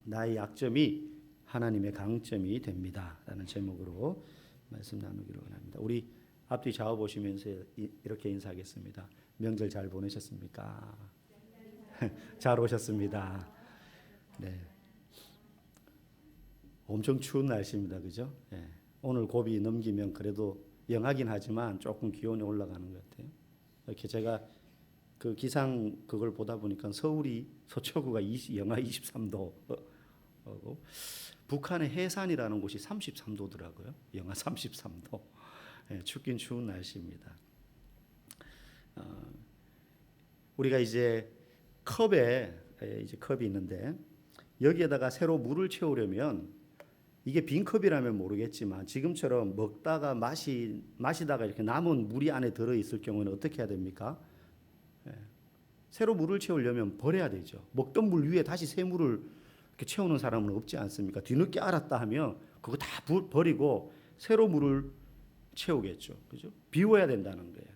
나의 약점이 하나님의 강점이 됩니다. 라는 제목으로 말씀 나누기로 합니다. 우리 앞뒤 좌우 보시면서 이렇게 인사하겠습니다. 명절 잘 보내셨습니까? 잘 오셨습니다. 네. 엄청 추운 날씨입니다. 그죠? 네. 오늘 고비 넘기면 그래도 영하긴 하지만 조금 기온이 올라가는 것 같아요. 이렇게 제가 그 기상 그걸 보다 보니까 서울이 서초구가 영하 23도 북한의 해산이라는 곳이 33도더라고요. 영하 33도. 네, 춥긴 추운 날씨입니다. 우리가 이제 컵에 이제 컵이 있는데 여기에다가 새로 물을 채우려면 이게 빈 컵이라면 모르겠지만 지금처럼 먹다가 마시다가 이렇게 남은 물이 안에 들어 있을 경우는 어떻게 해야 됩니까? 새로 물을 채우려면 버려야 되죠. 먹던 물 위에 다시 새 물을 이렇게 채우는 사람은 없지 않습니까? 뒤늦게 알았다 하면 그거 다 버리고 새로 물을 채우겠죠. 그죠? 비워야 된다는 거예요.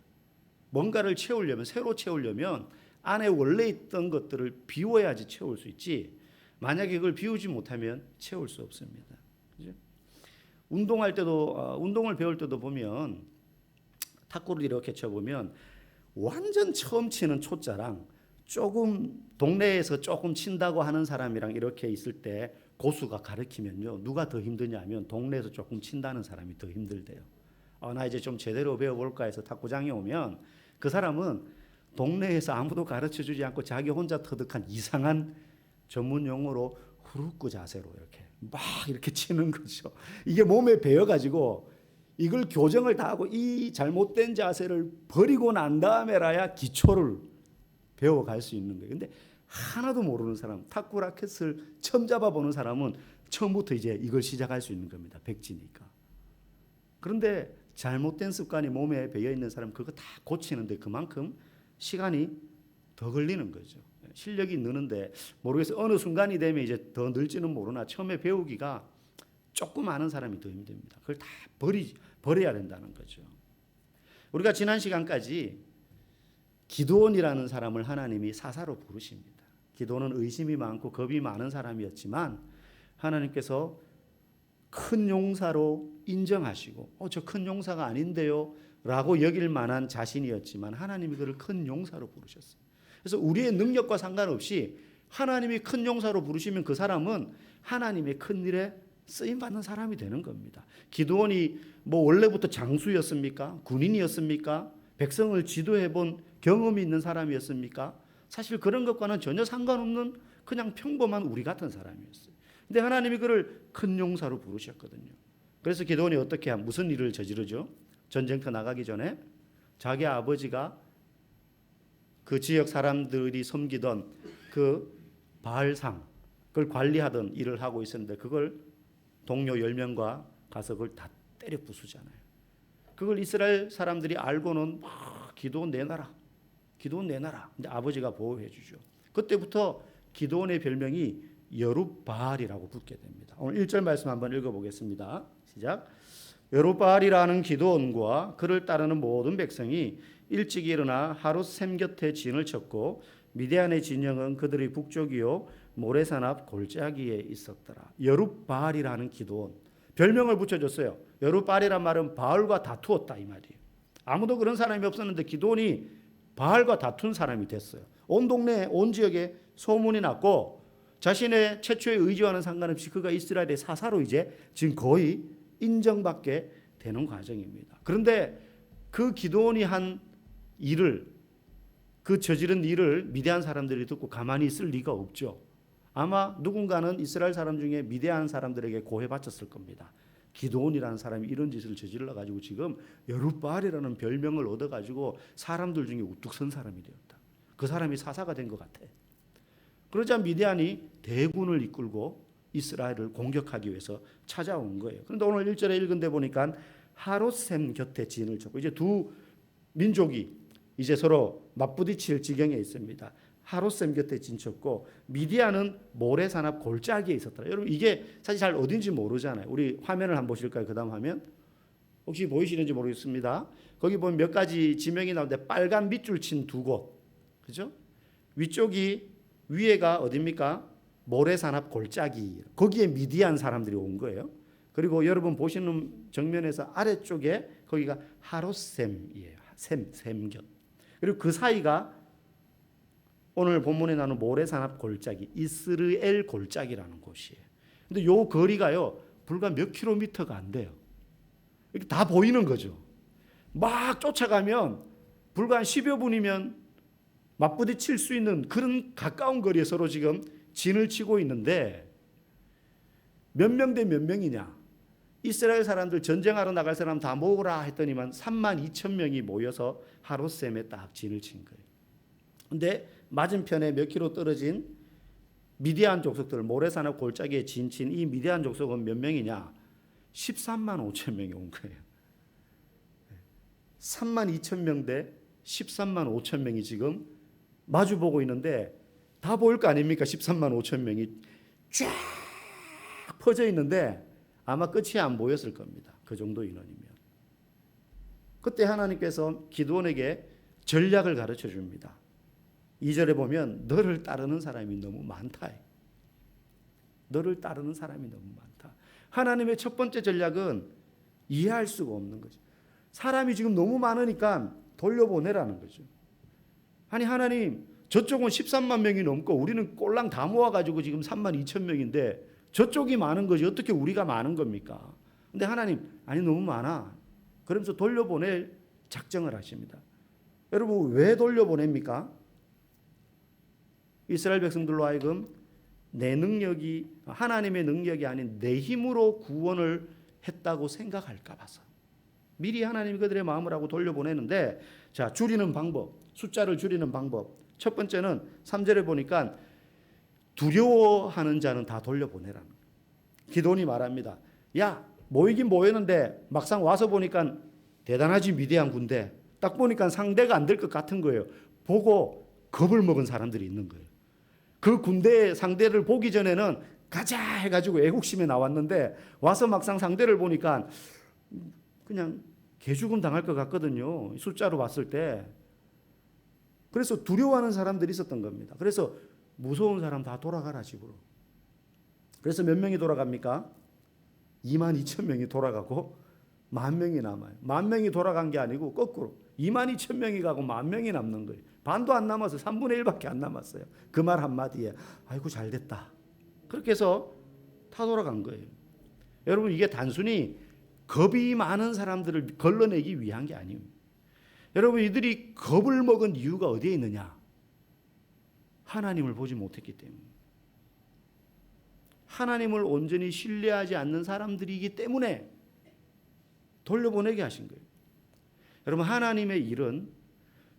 뭔가를 채우려면, 새로 채우려면 안에 원래 있던 것들을 비워야지 채울 수 있지. 만약에 그걸 비우지 못하면 채울 수 없습니다. 그죠? 운동할 때도, 운동을 배울 때도 보면 탁구를 이렇게 쳐보면 완전 처음 치는 초짜랑 조금 동네에서 조금 친다고 하는 사람이랑 이렇게 있을 때 고수가 가르치면요, 누가 더 힘드냐면 동네에서 조금 친다는 사람이 더 힘들대요. 나 이제 좀 제대로 배워볼까 해서 탁구장에 오면 그 사람은 동네에서 아무도 가르쳐주지 않고 자기 혼자 터득한 이상한 전문 용어로 후루꾸 자세로 이렇게 막 이렇게 치는 거죠. 이게 몸에 배어가지고 이걸 교정을 다 하고 이 잘못된 자세를 버리고 난 다음에라야 기초를 배워갈 수 있는 거예요. 근데 하나도 모르는 사람, 탁구 라켓을 처음 잡아보는 사람은 처음부터 이제 이걸 시작할 수 있는 겁니다. 백지니까. 그런데 잘못된 습관이 몸에 배어 있는 사람 그거 다 고치는데 그만큼 시간이 더 걸리는 거죠. 실력이 느는데 모르겠어요. 어느 순간이 되면 이제 더 늘지는 모르나 처음에 배우기가 조금 아는 사람이 더 힘듭니다. 그걸 다 버려야 된다는 거죠. 우리가 지난 시간까지 기드온이라는 사람을 하나님이 사사로 부르십니다. 기드온은 의심이 많고 겁이 많은 사람이었지만 하나님께서 큰 용사로 인정하시고 저 큰 용사가 아닌데요 라고 여길 만한 자신이었지만 하나님이 그를 큰 용사로 부르셨어요. 그래서 우리의 능력과 상관없이 하나님이 큰 용사로 부르시면 그 사람은 하나님의 큰 일에 쓰임받는 사람이 되는 겁니다. 기드온이 뭐 원래부터 장수였습니까? 군인이었습니까? 백성을 지도해 본 경험이 있는 사람이었습니까? 사실 그런 것과는 전혀 상관없는 그냥 평범한 우리 같은 사람이었어요. 근데 하나님이 그를 큰 용사로 부르셨거든요. 그래서 기드온이 어떻게 무슨 일을 저지르죠? 전쟁터 나가기 전에 자기 아버지가 그 지역 사람들이 섬기던 그 바알상 그걸 관리하던 일을 하고 있었는데 그걸 동료 10명과 가서 그걸 다 때려 부수잖아요. 그걸 이스라엘 사람들이 알고는 기드온 내놔라. 기드온 내놔라. 근데 아버지가 보호해 주죠. 그때부터 기드온의 별명이 여룹바알이라고 붙게 됩니다. 오늘 1절 말씀 한번 읽어보겠습니다. 시작. 여룹바알이라는 기드온과 그를 따르는 모든 백성이 일찍 일어나 하룻샘 곁에 진을 쳤고 미디안의 진영은 그들의 북쪽이요 모래산 앞 골짜기에 있었더라. 여룹바알이라는 기드온 별명을 붙여줬어요. 여룹바알이란 말은 바알과 다투었다 이 말이에요. 아무도 그런 사람이 없었는데 기드온이 바알과 다툰 사람이 됐어요. 온 동네 온 지역에 소문이 났고 자신의 최초의 의지와는 상관없이 그가 이스라엘의 사사로 이제 지금 거의 인정받게 되는 과정입니다. 그런데 그 기드온이 한 일을 그 저지른 일을 미디안 사람들이 듣고 가만히 있을 리가 없죠. 아마 누군가는 이스라엘 사람 중에 미디안 사람들에게 고해 바쳤을 겁니다. 기드온이라는 사람이 이런 짓을 저질러 가지고 지금 여룹바알이라는 별명을 얻어 가지고 사람들 중에 우뚝 선 사람이 되었다. 그 사람이 사사가 된 것 같아. 그러자 미디안이 대군을 이끌고 이스라엘을 공격하기 위해서 찾아온 거예요. 그런데 오늘 1절에 읽은 데 보니까 하롯샘 곁에 진을 쳤고 이제 두 민족이 이제 서로 맞부딪힐 지경에 있습니다. 하롯샘 곁에 진쳤고 미디안은 모래산 앞 골짜기에 있었더라. 여러분 이게 사실 잘 어딘지 모르잖아요. 우리 화면을 한번 보실까요? 그 다음 화면. 혹시 보이시는지 모르겠습니다. 거기 보면 몇 가지 지명이 나오는데 빨간 밑줄 친 두 곳. 그죠? 위쪽이 위에가 어딥니까? 모래산업 골짜기, 거기에 미디안 사람들이 온 거예요. 그리고 여러분 보시는 정면에서 아래쪽에 거기가 하롯셈이에요. 샘곁. 그리고 그 사이가 오늘 본문에 나오는 모래산업 골짜기, 이스르엘 골짜기라는 곳이에요. 근데 요 거리가요, 불과 몇 킬로미터가 안 돼요. 이렇게 다 보이는 거죠. 막 쫓아가면 불과 한 10여 분이면 맞부딪힐 수 있는 그런 가까운 거리에 서로 지금 진을 치고 있는데 몇 명 대 몇 명이냐? 이스라엘 사람들 전쟁하러 나갈 사람 다 모으라 했더니만 3만 2천 명이 모여서 하롯셈에 딱 진을 친 거예요. 근데 맞은편에 몇 킬로 떨어진 미디안 족속들, 모래산업 골짜기에 진친 이 미디안 족속은 몇 명이냐? 13만 5천 명이 온 거예요. 3만 2천 명 대 13만 5천 명이 지금 마주보고 있는데 다 보일 거 아닙니까? 13만 5천 명이 쫙 퍼져 있는데 아마 끝이 안 보였을 겁니다. 그 정도 인원이면. 그때 하나님께서 기드온에게 전략을 가르쳐 줍니다. 2절에 보면 너를 따르는 사람이 너무 많다. 너를 따르는 사람이 너무 많다. 하나님의 첫 번째 전략은 이해할 수가 없는 거죠. 사람이 지금 너무 많으니까 돌려보내라는 거죠. 아니 하나님, 저쪽은 13만 명이 넘고 우리는 꼴랑 다 모아가지고 지금 3만 2천 명인데 저쪽이 많은 거지 어떻게 우리가 많은 겁니까? 근데 하나님, 아니 너무 많아. 그러면서 돌려보낼 작정을 하십니다. 여러분 왜 돌려보냅니까? 이스라엘 백성들로 하여금 내 능력이, 하나님의 능력이 아닌 내 힘으로 구원을 했다고 생각할까 봐서 미리 하나님이 그들의 마음을 하고 돌려보내는데, 자, 줄이는 방법, 숫자를 줄이는 방법. 첫 번째는 3절에 보니까 두려워하는 자는 다 돌려보내라는 거예요. 기드온이 말합니다. 야, 모이긴 모였는데 막상 와서 보니까 대단하지 미디안 군대. 딱 보니까 상대가 안 될 것 같은 거예요. 보고 겁을 먹은 사람들이 있는 거예요. 그 군대의 상대를 보기 전에는 가자 해가지고 애국심에 나왔는데 와서 막상 상대를 보니까 그냥 개죽음 당할 것 같거든요. 숫자로 봤을 때. 그래서 두려워하는 사람들이 있었던 겁니다. 그래서 무서운 사람 다 돌아가라 집으로. 그래서 몇 명이 돌아갑니까? 2만 2천 명이 돌아가고 10,000명이 남아요. 10,000명이 돌아간 게 아니고 거꾸로 2만 2천 명이 가고 10,000명이 남는 거예요. 반도 안 남아서 3분의 1밖에 안 남았어요. 그 말 한마디에 아이고 잘 됐다. 그렇게 해서 다 돌아간 거예요. 여러분 이게 단순히 겁이 많은 사람들을 걸러내기 위한 게 아닙니다. 여러분 이들이 겁을 먹은 이유가 어디에 있느냐? 하나님을 보지 못했기 때문에. 하나님을 온전히 신뢰하지 않는 사람들이기 때문에 돌려보내게 하신 거예요. 여러분 하나님의 일은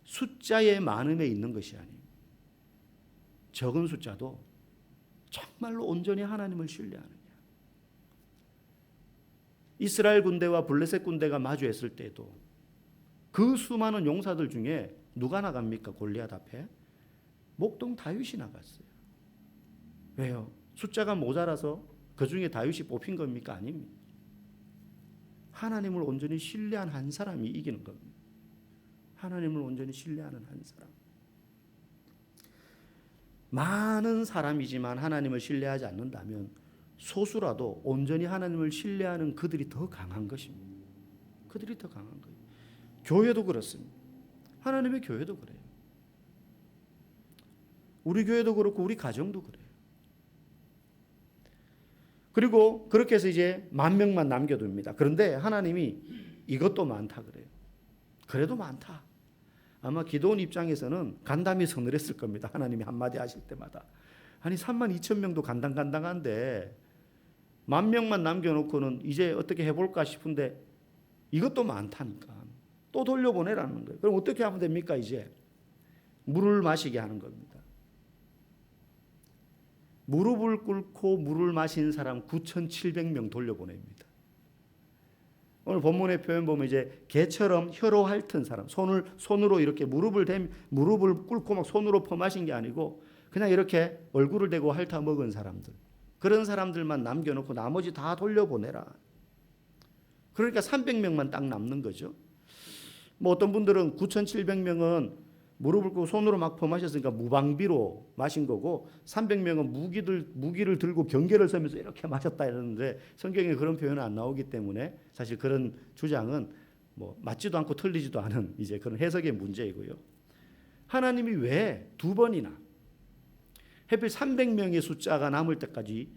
숫자의 많음에 있는 것이 아니에요. 적은 숫자도 정말로 온전히 하나님을 신뢰하느냐. 이스라엘 군대와 블레셋 군대가 마주했을 때도 그 수많은 용사들 중에 누가 나갑니까? 골리앗 앞에? 목동 다윗이 나갔어요. 왜요? 숫자가 모자라서 그 중에 다윗이 뽑힌 겁니까? 아닙니다. 하나님을 온전히 신뢰한 한 사람이 이기는 겁니다. 하나님을 온전히 신뢰하는 한 사람. 많은 사람이지만 하나님을 신뢰하지 않는다면 소수라도 온전히 하나님을 신뢰하는 그들이 더 강한 것입니다. 그들이 더 강한 거예요. 교회도 그렇습니다. 하나님의 교회도 그래요. 우리 교회도 그렇고 우리 가정도 그래요. 그리고 그렇게 해서 이제 10,000명만 남겨둡니다. 그런데 하나님이 이것도 많다 그래요. 그래도 많다. 아마 기드온 입장에서는 간담이 서늘했을 겁니다. 하나님이 한마디 하실 때마다. 아니 3만 2천 명도 간당간당한데 10,000명만 남겨놓고는 이제 어떻게 해볼까 싶은데 이것도 많다니까. 또 돌려보내라는 거예요. 그럼 어떻게 하면 됩니까? 이제 물을 마시게 하는 겁니다. 무릎을 꿇고 물을 마신 사람 9,700명 돌려보냅니다. 오늘 본문의 표현 보면 이제 개처럼 혀로 핥은 사람, 손으로 이렇게 무릎을 꿇고 막 손으로 퍼마신 게 아니고 그냥 이렇게 얼굴을 대고 핥아 먹은 사람들, 그런 사람들만 남겨놓고 나머지 다 돌려보내라. 그러니까 300명만 딱 남는 거죠. 뭐 어떤 분들은 9,700명은 무릎을 꿇고 손으로 막 퍼마셨으니까 무방비로 마신 거고 300명은 무기를 들고 경계를 서면서 이렇게 마셨다 이러는데 성경에 그런 표현은 안 나오기 때문에 사실 그런 주장은 뭐 맞지도 않고 틀리지도 않은 이제 그런 해석의 문제이고요. 하나님이 왜 두 번이나 하필 300명의 숫자가 남을 때까지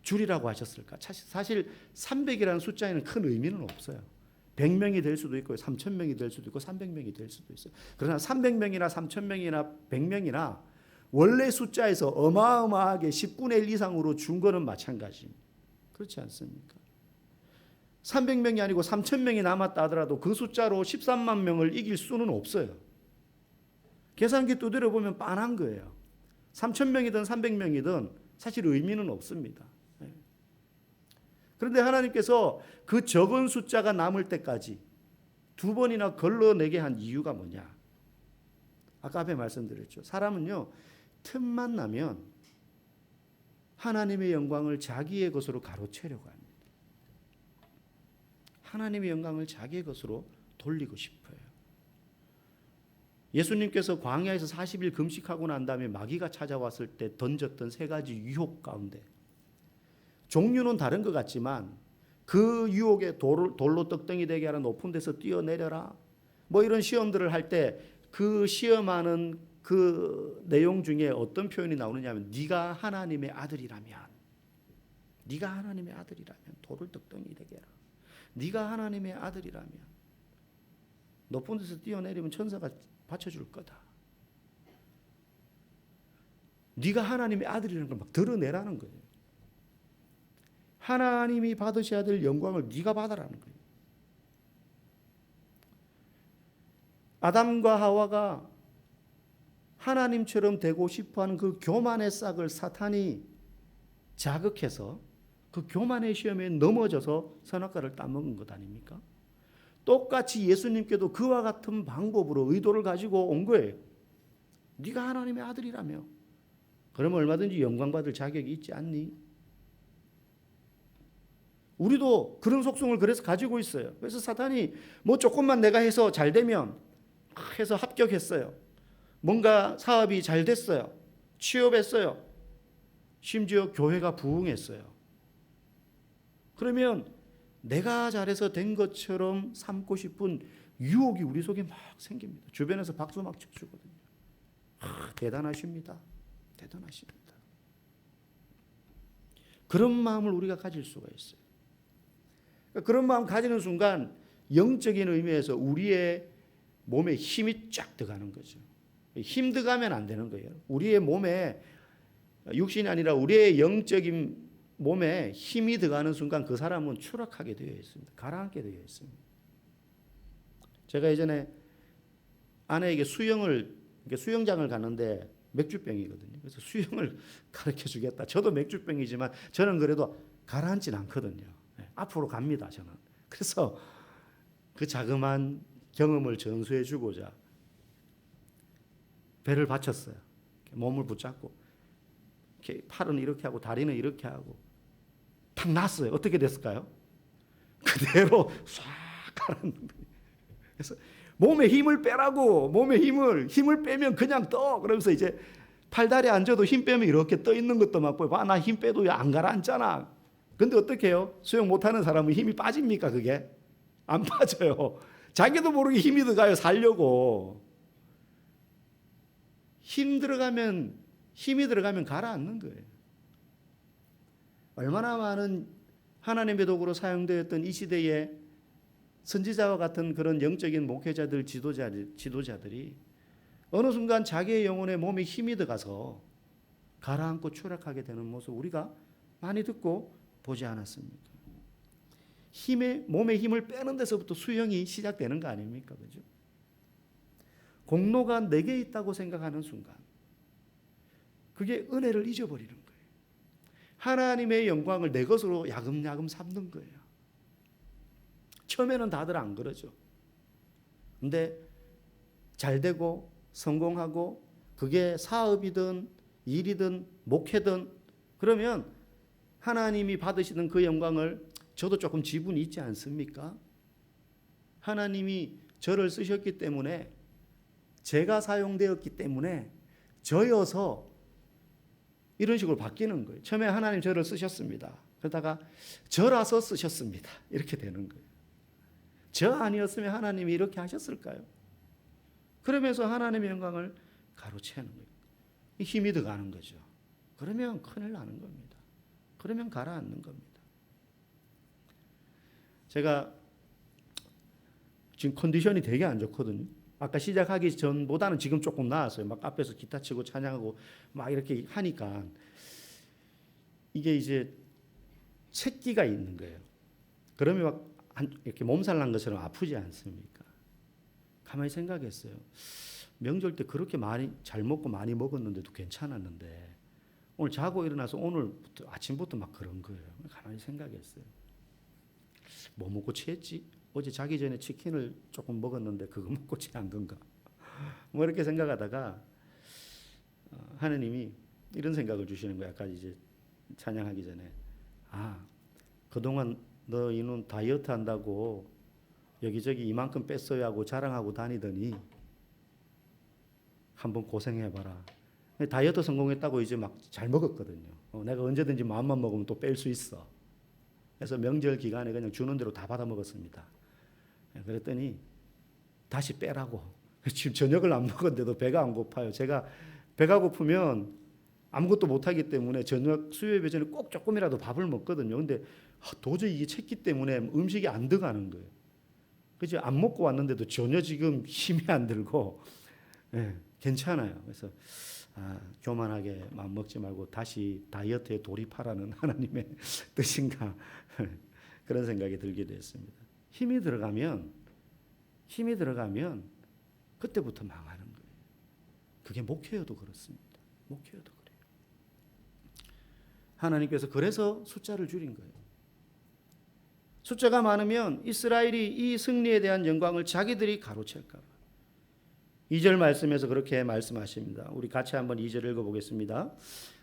줄이라고 하셨을까? 사실 300이라는 숫자에는 큰 의미는 없어요. 100명이 될 수도 있고 3,000명이 될 수도 있고 300명이 될 수도 있어요. 그러나 300명이나 3,000명이나 100명이나 원래 숫자에서 어마어마하게 10분의 1 이상으로 준 거는 마찬가지입니다. 그렇지 않습니까? 300명이 아니고 3,000명이 남았다 하더라도 그 숫자로 13만 명을 이길 수는 없어요. 계산기 두드려 보면 빤한 거예요. 3,000명이든 300명이든 사실 의미는 없습니다. 그런데 하나님께서 그 적은 숫자가 남을 때까지 두 번이나 걸러내게 한 이유가 뭐냐? 아까 앞에 말씀드렸죠. 사람은요, 틈만 나면 하나님의 영광을 자기의 것으로 가로채려고 합니다. 하나님의 영광을 자기의 것으로 돌리고 싶어요. 예수님께서 광야에서 40일 금식하고 난 다음에 마귀가 찾아왔을 때 던졌던 세 가지 유혹 가운데 종류는 다른 것 같지만 그 유혹에 돌로 떡덩이 되게 하라, 높은 데서 뛰어내려라, 뭐 이런 시험들을 할 때 그 시험하는 그 내용 중에 어떤 표현이 나오느냐 하면 네가 하나님의 아들이라면, 네가 하나님의 아들이라면 돌을 떡덩이 되게 해라. 네가 하나님의 아들이라면 높은 데서 뛰어내리면 천사가 받쳐줄 거다. 네가 하나님의 아들이라는 걸 막 드러내라는 거예요. 하나님이 받으셔야 될 영광을 네가 받아라는 거예요. 아담과 하와가 하나님처럼 되고 싶어하는 그 교만의 싹을 사탄이 자극해서 그 교만의 시험에 넘어져서 선악과를 따먹은 것 아닙니까? 똑같이 예수님께도 그와 같은 방법으로 의도를 가지고 온 거예요. 네가 하나님의 아들이라며 그러면 얼마든지 영광받을 자격이 있지 않니? 우리도 그런 속성을 그래서 가지고 있어요. 그래서 사탄이 뭐 조금만 내가 해서 잘 되면 해서 합격했어요. 뭔가 사업이 잘 됐어요. 취업했어요. 심지어 교회가 부흥했어요. 그러면 내가 잘해서 된 것처럼 삼고 싶은 유혹이 우리 속에 막 생깁니다. 주변에서 박수 막 쳐주거든요. 대단하십니다. 대단하십니다. 그런 마음을 우리가 가질 수가 있어요. 그런 마음 가지는 순간 영적인 의미에서 우리의 몸에 힘이 쫙 들어가는 거죠. 힘 들어가면 안 되는 거예요. 우리의 몸에 육신이 아니라 우리의 영적인 몸에 힘이 들어가는 순간 그 사람은 추락하게 되어 있습니다. 가라앉게 되어 있습니다. 제가 예전에 아내에게 수영장을 갔는데 맥주병이거든요. 그래서 수영을 가르쳐 주겠다. 저도 맥주병이지만 저는 그래도 가라앉진 않거든요. 앞으로 갑니다, 저는. 그래서 그 자그마한 경험을 전수해 주고자 배를 받쳤어요. 몸을 붙잡고 이렇게 팔은 이렇게 하고 다리는 이렇게 하고 탁 났어요. 어떻게 됐을까요? 그대로 싹 가라앉는 거예요. 그래서 몸에 힘을 빼라고, 몸에 힘을 빼면 그냥 떠. 그러면서 이제 팔다리 앉아도 힘 빼면 이렇게 떠 있는 것도 막 보여. 나 힘 빼도 안 가라앉잖아. 근데 어떻게 해요? 수영 못하는 사람은 힘이 빠집니까? 그게? 안 빠져요. 자기도 모르게 힘이 들어가요. 살려고. 힘이 들어가면 가라앉는 거예요. 얼마나 많은 하나님의 도구로 사용되었던 이 시대에 선지자와 같은 그런 영적인 목회자들, 지도자들이 어느 순간 자기의 영혼에 몸에 힘이 들어가서 가라앉고 추락하게 되는 모습 우리가 많이 듣고 보지 않았습니까? 몸에 힘을 빼는 데서부터 수영이 시작되는 거 아닙니까? 그죠? 공로가 내게 있다고 생각하는 순간 그게 은혜를 잊어버리는 거예요. 하나님의 영광을 내 것으로 야금야금 삼는 거예요. 처음에는 다들 안 그러죠. 근데 잘 되고 성공하고 그게 사업이든 일이든 목회든 그러면 하나님이 받으시는 그 영광을 저도 조금 지분이 있지 않습니까? 하나님이 저를 쓰셨기 때문에 제가 사용되었기 때문에 저여서 이런 식으로 바뀌는 거예요. 처음에 하나님 저를 쓰셨습니다. 그러다가 저라서 쓰셨습니다. 이렇게 되는 거예요. 저 아니었으면 하나님이 이렇게 하셨을까요? 그러면서 하나님의 영광을 가로채는 거예요. 힘이 들어가는 거죠. 그러면 큰일 나는 겁니다. 그러면 가라앉는 겁니다. 제가 지금 컨디션이 되게 안 좋거든요. 아까 시작하기 전보다는 지금 조금 나았어요. 막 앞에서 기타 치고 찬양하고 막 이렇게 하니까 이게 이제 새끼가 있는 거예요. 그러면 막 이렇게 몸살 난 것처럼 아프지 않습니까? 가만히 생각했어요. 명절 때 그렇게 많이 잘 먹고 많이 먹었는데도 괜찮았는데 오늘 자고 일어나서 오늘부터 아침부터 막 그런 거예요. 가만히 생각했어요. 뭐 먹고 취했지? 어제 자기 전에 치킨을 조금 먹었는데 그거 먹고 취한 건가? 뭐 이렇게 생각하다가 하나님이 이런 생각을 주시는 거야. 아까 이제 찬양하기 전에 그동안 너 이놈 다이어트 한다고 여기저기 이만큼 뺐어야 하고 자랑하고 다니더니 한번 고생해봐라. 다이어트 성공했다고 이제 막 잘 먹었거든요. 내가 언제든지 마음만 먹으면 또 뺄 수 있어. 그래서 명절 기간에 그냥 주는 대로 다 받아 먹었습니다. 그랬더니 다시 빼라고. 지금 저녁을 안 먹었는데도 배가 안 고파요. 제가 배가 고프면 아무것도 못하기 때문에 저녁 수요예배 전에 꼭 조금이라도 밥을 먹거든요. 근데 도저히 이게 챘기 때문에 음식이 안 들어가는 거예요. 그죠? 안 먹고 왔는데도 전혀 지금 힘이 안 들고 괜찮아요. 그래서 교만하게 마음 먹지 말고 다시 다이어트에 돌입하라는 하나님의 뜻인가 그런 생각이 들게 됐습니다. 힘이 들어가면 그때부터 망하는 거예요. 그게 목회여도 그렇습니다. 목회여도 그래요. 하나님께서 그래서 숫자를 줄인 거예요. 숫자가 많으면 이스라엘이 이 승리에 대한 영광을 자기들이 가로챌까 봐. 2절 말씀에서 그렇게 말씀하십니다. 우리 같이 한번 2절 읽어보겠습니다.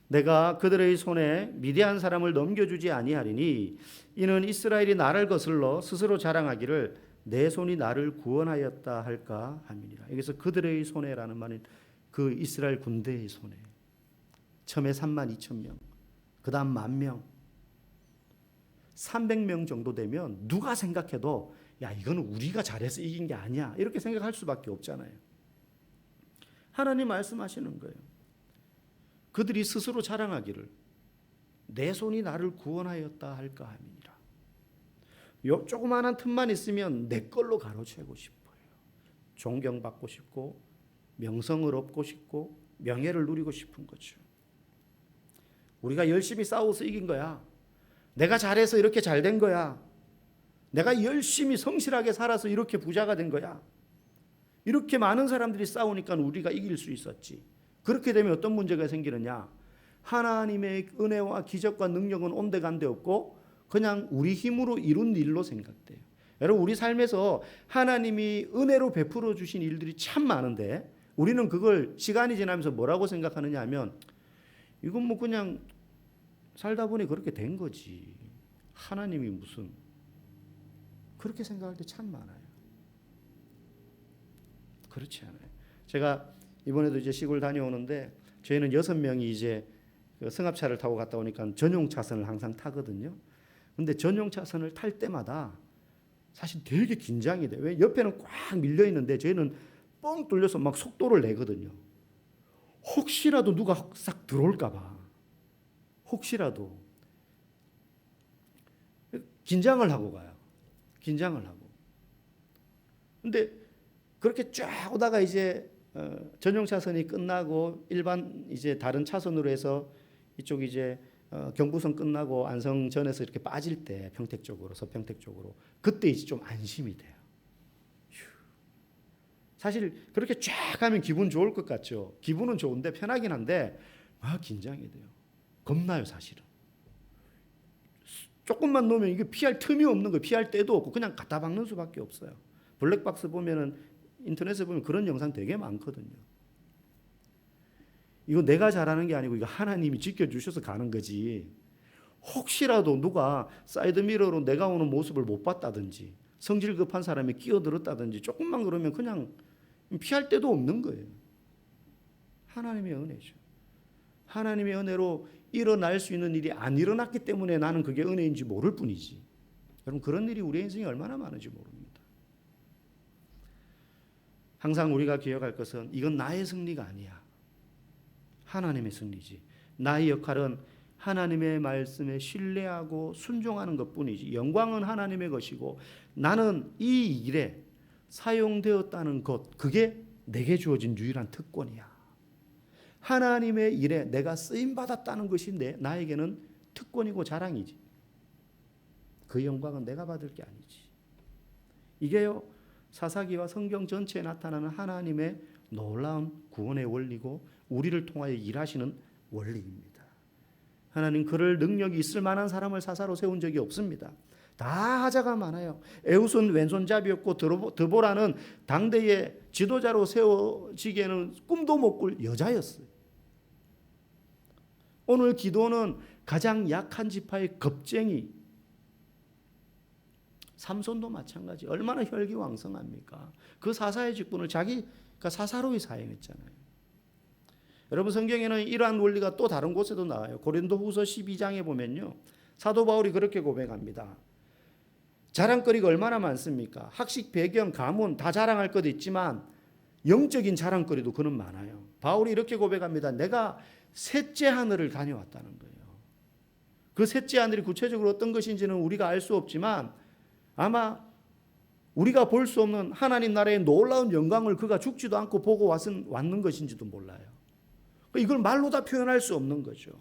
내가 그들의 손에 미디안 사람을 넘겨주지 아니하리니 이는 이스라엘이 나를 거슬러 스스로 자랑하기를 내 손이 나를 구원하였다 할까 함이니라. 여기서 그들의 손에라는 말은 그 이스라엘 군대의 손에. 처음에 32,000명, 그 다음 10,000명, 300명 정도 되면 누가 생각해도 야 이거는 우리가 잘해서 이긴 게 아니야 이렇게 생각할 수밖에 없잖아요. 하나님 말씀하시는 거예요. 그들이 스스로 자랑하기를 내 손이 나를 구원하였다 할까 함이니라. 요 조그마한 틈만 있으면 내 걸로 가로채고 싶어요. 존경받고 싶고 명성을 얻고 싶고 명예를 누리고 싶은 거죠. 우리가 열심히 싸워서 이긴 거야. 내가 잘해서 이렇게 잘 된 거야. 내가 열심히 성실하게 살아서 이렇게 부자가 된 거야. 이렇게 많은 사람들이 싸우니까 우리가 이길 수 있었지. 그렇게 되면 어떤 문제가 생기느냐? 하나님의 은혜와 기적과 능력은 온데간데 없고 그냥 우리 힘으로 이룬 일로 생각돼요. 여러분 우리 삶에서 하나님이 은혜로 베풀어 주신 일들이 참 많은데 우리는 그걸 시간이 지나면서 뭐라고 생각하느냐 하면 이건 뭐 그냥 살다 보니 그렇게 된 거지. 하나님이 무슨 그렇게 생각할 때 참 많아요. 그렇지 않아요. 제가 이번에도 이제 시골 다녀오는데 저희는 6명이 이제 그 승합차를 타고 갔다 오니까 전용 차선을 항상 타거든요. 근데 전용 차선을 탈 때마다 사실 되게 긴장이 돼요. 왜 옆에는 꽉 밀려 있는데 저희는 뻥 뚫려서 막 속도를 내거든요. 혹시라도 누가 싹 들어올까 봐. 혹시라도 긴장을 하고 가요. 긴장을 하고. 근데 그렇게 쫙 오다가 이제 전용 차선이 끝나고 일반 이제 다른 차선으로 해서 이쪽 이제 경부선 끝나고 안성전에서 이렇게 빠질 때 평택 쪽으로 서평택 쪽으로 그때 이제 좀 안심이 돼요. 사실 그렇게 쫙 가면 기분 좋을 것 같죠. 기분은 좋은데 편하긴 한데 막 긴장이 돼요. 겁나요 사실은. 조금만 놓으면 이게 피할 틈이 없는 거예요. 피할 데도 없고 그냥 갖다 박는 수밖에 없어요. 블랙박스 보면은 인터넷에 보면 그런 영상 되게 많거든요. 이거 내가 잘하는 게 아니고 이거 하나님이 지켜주셔서 가는 거지. 혹시라도 누가 사이드미러로 내가 오는 모습을 못 봤다든지 성질 급한 사람이 끼어들었다든지 조금만 그러면 그냥 피할 데도 없는 거예요. 하나님의 은혜죠. 하나님의 은혜로 일어날 수 있는 일이 안 일어났기 때문에 나는 그게 은혜인지 모를 뿐이지. 여러분, 그런 일이 우리 인생에 얼마나 많은지 모릅니다. 항상 우리가 기억할 것은 이건 나의 승리가 아니야. 하나님의 승리지. 나의 역할은 하나님의 말씀에 신뢰하고 순종하는 것뿐이지. 영광은 하나님의 것이고 나는 이 일에 사용되었다는 것, 그게 내게 주어진 유일한 특권이야. 하나님의 일에 내가 쓰임받았다는 것이 나에게는 특권이고 자랑이지. 그 영광은 내가 받을 게 아니지. 이게요, 사사기와 성경 전체에 나타나는 하나님의 놀라운 구원의 원리고 우리를 통하여 일하시는 원리입니다. 하나님 그럴 능력이 있을 만한 사람을 사사로 세운 적이 없습니다. 다 하자가 많아요. 에웃은 왼손잡이였고 드보라는 당대의 지도자로 세워지기에는 꿈도 못 꿀 여자였어요. 오늘 기도는 가장 약한 지파의 겁쟁이. 삼손도 마찬가지. 얼마나 혈기왕성합니까? 그 사사의 직분을 자기가 사사로이 사용했잖아요. 여러분, 성경에는 이러한 원리가 또 다른 곳에도 나와요. 고린도후서 12장에 보면요, 사도 바울이 그렇게 고백합니다. 자랑거리가 얼마나 많습니까? 학식, 배경, 가문 다 자랑할 것도 있지만 영적인 자랑거리도 그는 많아요. 바울이 이렇게 고백합니다. 내가 셋째 하늘을 다녀왔다는 거예요. 그 셋째 하늘이 구체적으로 어떤 것인지는 우리가 알 수 없지만 아마 우리가 볼 수 없는 하나님 나라의 놀라운 영광을 그가 죽지도 않고 보고 왔는 것인지도 몰라요. 이걸 말로 다 표현할 수 없는 거죠.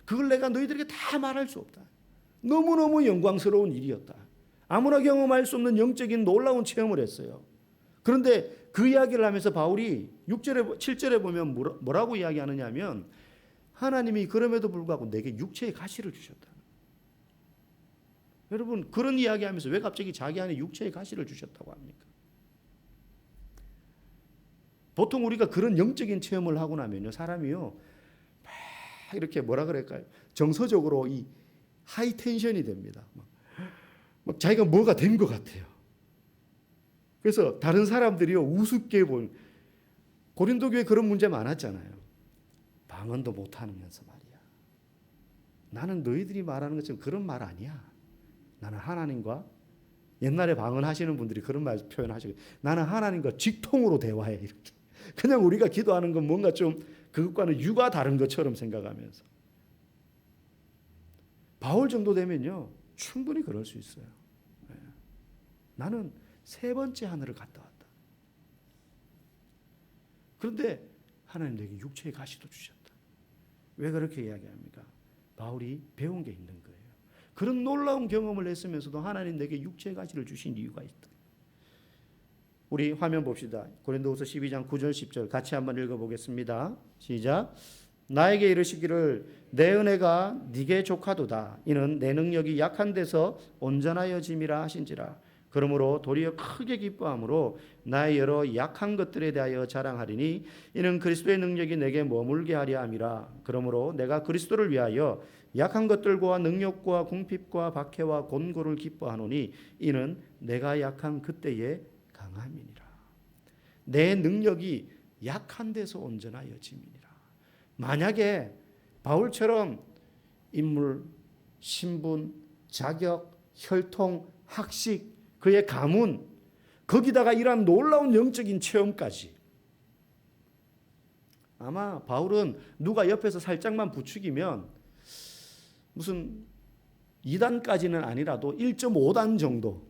그걸 내가 너희들에게 다 말할 수 없다. 너무너무 영광스러운 일이었다. 아무나 경험할 수 없는 영적인 놀라운 체험을 했어요. 그런데 그 이야기를 하면서 바울이 6절에 7절에 보면 뭐라고 이야기하느냐 하면 하나님이 그럼에도 불구하고 내게 육체의 가시를 주셨다. 여러분, 그런 이야기하면서 왜 갑자기 자기 안에 육체의 가시를 주셨다고 합니까? 보통 우리가 그런 영적인 체험을 하고 나면요, 사람이요 막 이렇게 뭐라 그럴까요? 정서적으로 이 하이 텐션이 됩니다. 막 자기가 뭐가 된 것 같아요. 그래서 다른 사람들이요 우습게 본, 고린도 교회 그런 문제 많았잖아요. 방언도 못하면서 말이야. 나는 너희들이 말하는 것처럼 그런 말 아니야. 나는 하나님과, 옛날에 방언하시는 분들이 그런 말 표현하시고, 나는 하나님과 직통으로 대화해. 이렇게. 그냥 우리가 기도하는 건 뭔가 좀 그것과는 유가 다른 것처럼 생각하면서. 바울 정도 되면요 충분히 그럴 수 있어요. 나는 세 번째 하늘을 갔다 왔다. 그런데 하나님 내게 육체의 가시도 주셨다. 왜 그렇게 이야기합니까? 바울이 배운 게 있는 거예요. 그런 놀라운 경험을 했으면서도 하나님 내게 육체의 가시를 주신 이유가 있다. 우리 화면 봅시다. 고린도후서 12장 9절 10절 같이 한번 읽어보겠습니다. 시작. 나에게 이르시기를 내 은혜가 네게 족하도다. 이는 내 능력이 약한 데서 온전하여짐이라 하신지라. 그러므로 도리어 크게 기뻐함으로 나의 여러 약한 것들에 대하여 자랑하리니 이는 그리스도의 능력이 내게 머물게 하려 함이라. 그러므로 내가 그리스도를 위하여 약한 것들과 능력과 궁핍과 박해와 곤고를 기뻐하노니 이는 내가 약한 그때에 강함이니라. 내 능력이 약한 데서 온전하여짐이니라. 만약에 바울처럼 인물, 신분, 자격, 혈통, 학식, 그의 가문, 거기다가 이러한 놀라운 영적인 체험까지, 아마 바울은 누가 옆에서 살짝만 부추기면 무슨 2단까지는 아니라도 1.5단 정도,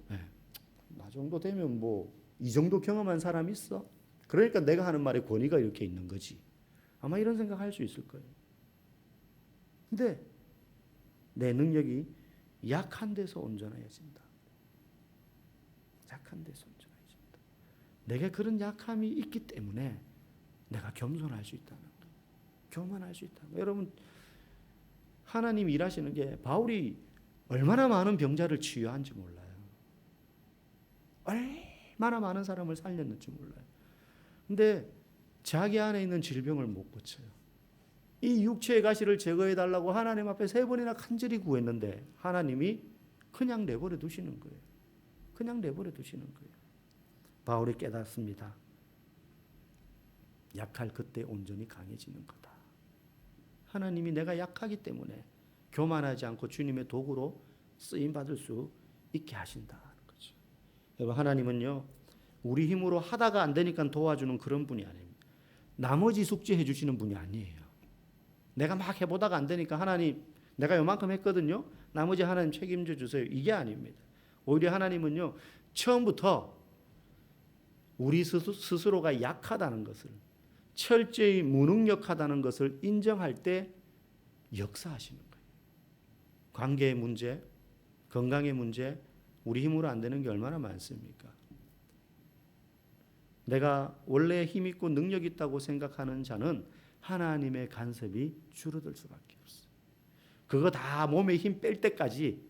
나 정도 되면 뭐 이 정도 경험한 사람 있어? 그러니까 내가 하는 말에 권위가 이렇게 있는 거지. 아마 이런 생각할 수 있을 거예요. 근데 내 능력이 약한 데서 온전해진다. 약한 데서 온전해진다. 내게 그런 약함이 있기 때문에 내가 겸손할 수 있다는 거예요. 교만할 수 있다는 거예요. 여러분, 하나님 일하시는 게 바울이 얼마나 많은 병자를 치유한지 몰라요. 얼마나 많은 사람을 살렸는지 몰라요. 근데 자기 안에 있는 질병을 못 고쳐요. 이 육체의 가시를 제거해달라고 하나님 앞에 3번이나 간절히 구했는데 하나님이 그냥 내버려 두시는 거예요. 그냥 내버려 두시는 거예요. 바울이 깨닫습니다. 약할 그때 온전히 강해지는 거다. 하나님이 내가 약하기 때문에 교만하지 않고 주님의 도구로 쓰임 받을 수 있게 하신다는 거죠. 여러분, 하나님은요, 우리 힘으로 하다가 안 되니까 도와주는 그런 분이 아닙니다. 나머지 숙제해 주시는 분이 아니에요. 내가 막 해보다가 안 되니까 하나님, 내가 요만큼 했거든요, 나머지 하나님 책임져 주세요, 이게 아닙니다. 오히려 하나님은요, 처음부터 우리 스스로가 약하다는 것을, 철저히 무능력하다는 것을 인정할 때 역사하시는 거예요. 관계의 문제, 건강의 문제, 우리 힘으로 안 되는 게 얼마나 많습니까? 내가 원래 힘 있고 능력 있다고 생각하는 자는 하나님의 간섭이 줄어들 수밖에 없어요. 그거 다 몸에 힘 뺄 때까지,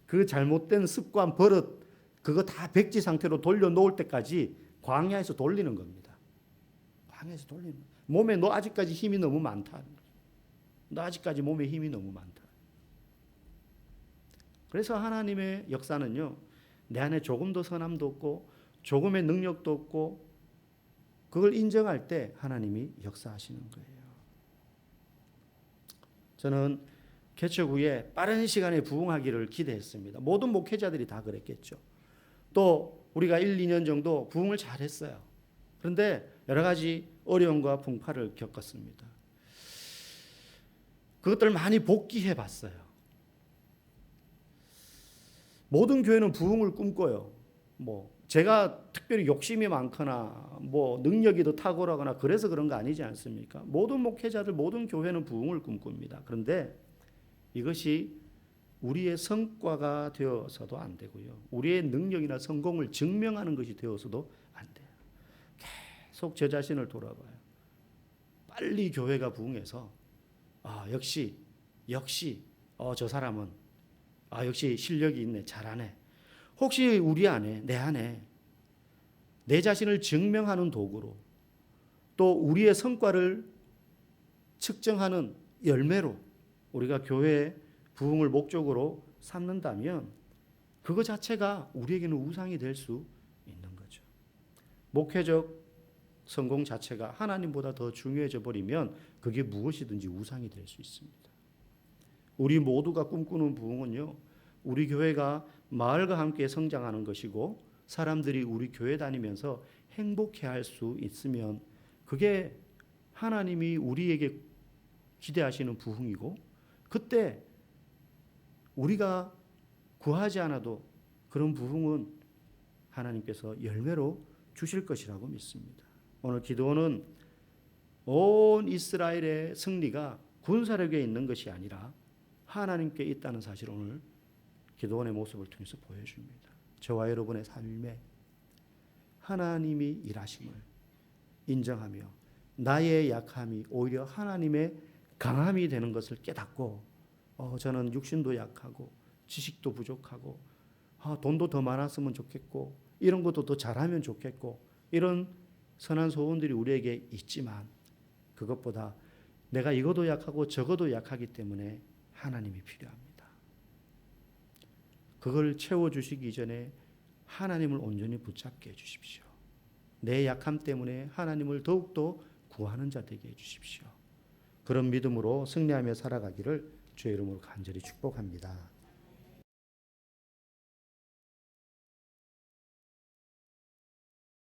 그 잘못된 습관, 버릇, 그거 다 백지 상태로 돌려놓을 때까지 광야에서 돌리는 겁니다. 광야에서 돌리는 거예요. 몸에 너 아직까지 힘이 너무 많다. 너 아직까지 몸에 힘이 너무 많다. 그래서 하나님의 역사는요, 내 안에 조금도 선함도 없고 조금의 능력도 없고, 그걸 인정할 때 하나님이 역사하시는 거예요. 저는 개척 후에 빠른 시간에 부흥하기를 기대했습니다. 모든 목회자들이 다 그랬겠죠. 또 우리가 1, 2년 정도 부흥을 잘했어요. 그런데 여러 가지 어려움과 풍파를 겪었습니다. 그것들을 많이 복기해 봤어요. 모든 교회는 부흥을 꿈꿔요. 제가 특별히 욕심이 많거나 능력이 더 탁월하거나 그래서 그런 거 아니지 않습니까? 모든 목회자들, 모든 교회는 부흥을 꿈꿉니다. 그런데 이것이 우리의 성과가 되어서도 안 되고요, 우리의 능력이나 성공을 증명하는 것이 되어서도 안 돼요. 계속 저 자신을 돌아봐요. 빨리 교회가 부흥해서 역시 저 사람은 역시 실력이 있네, 잘하네. 혹시 우리 안에, 내 안에 내 자신을 증명하는 도구로, 또 우리의 성과를 측정하는 열매로 우리가 교회의 부흥을 목적으로 삼는다면 그거 자체가 우리에게는 우상이 될 수 있는 거죠. 목회적 성공 자체가 하나님보다 더 중요해져 버리면 그게 무엇이든지 우상이 될 수 있습니다. 우리 모두가 꿈꾸는 부흥은요, 우리 교회가 마을과 함께 성장하는 것이고 사람들이 우리 교회 다니면서 행복해할 수 있으면 그게 하나님이 우리에게 기대하시는 부흥이고, 그때 우리가 구하지 않아도 그런 부흥은 하나님께서 열매로 주실 것이라고 믿습니다. 오늘 기도는 온 이스라엘의 승리가 군사력에 있는 것이 아니라 하나님께 있다는 사실을 오늘 기도원의 모습을 통해서 보여줍니다. 저와 여러분의 삶에 하나님이 일하심을 인정하며 나의 약함이 오히려 하나님의 강함이 되는 것을 깨닫고, 저는 육신도 약하고 지식도 부족하고 돈도 더 많았으면 좋겠고 이런 것도 더 잘하면 좋겠고, 이런 선한 소원들이 우리에게 있지만 그것보다 내가 이것도 약하고 저것도 약하기 때문에 하나님이 필요합니다. 그걸 채워주시기 전에 하나님을 온전히 붙잡게 해주십시오. 내 약함 때문에 하나님을 더욱더 구하는 자 되게 해주십시오. 그런 믿음으로 승리하며 살아가기를 주의 이름으로 간절히 축복합니다.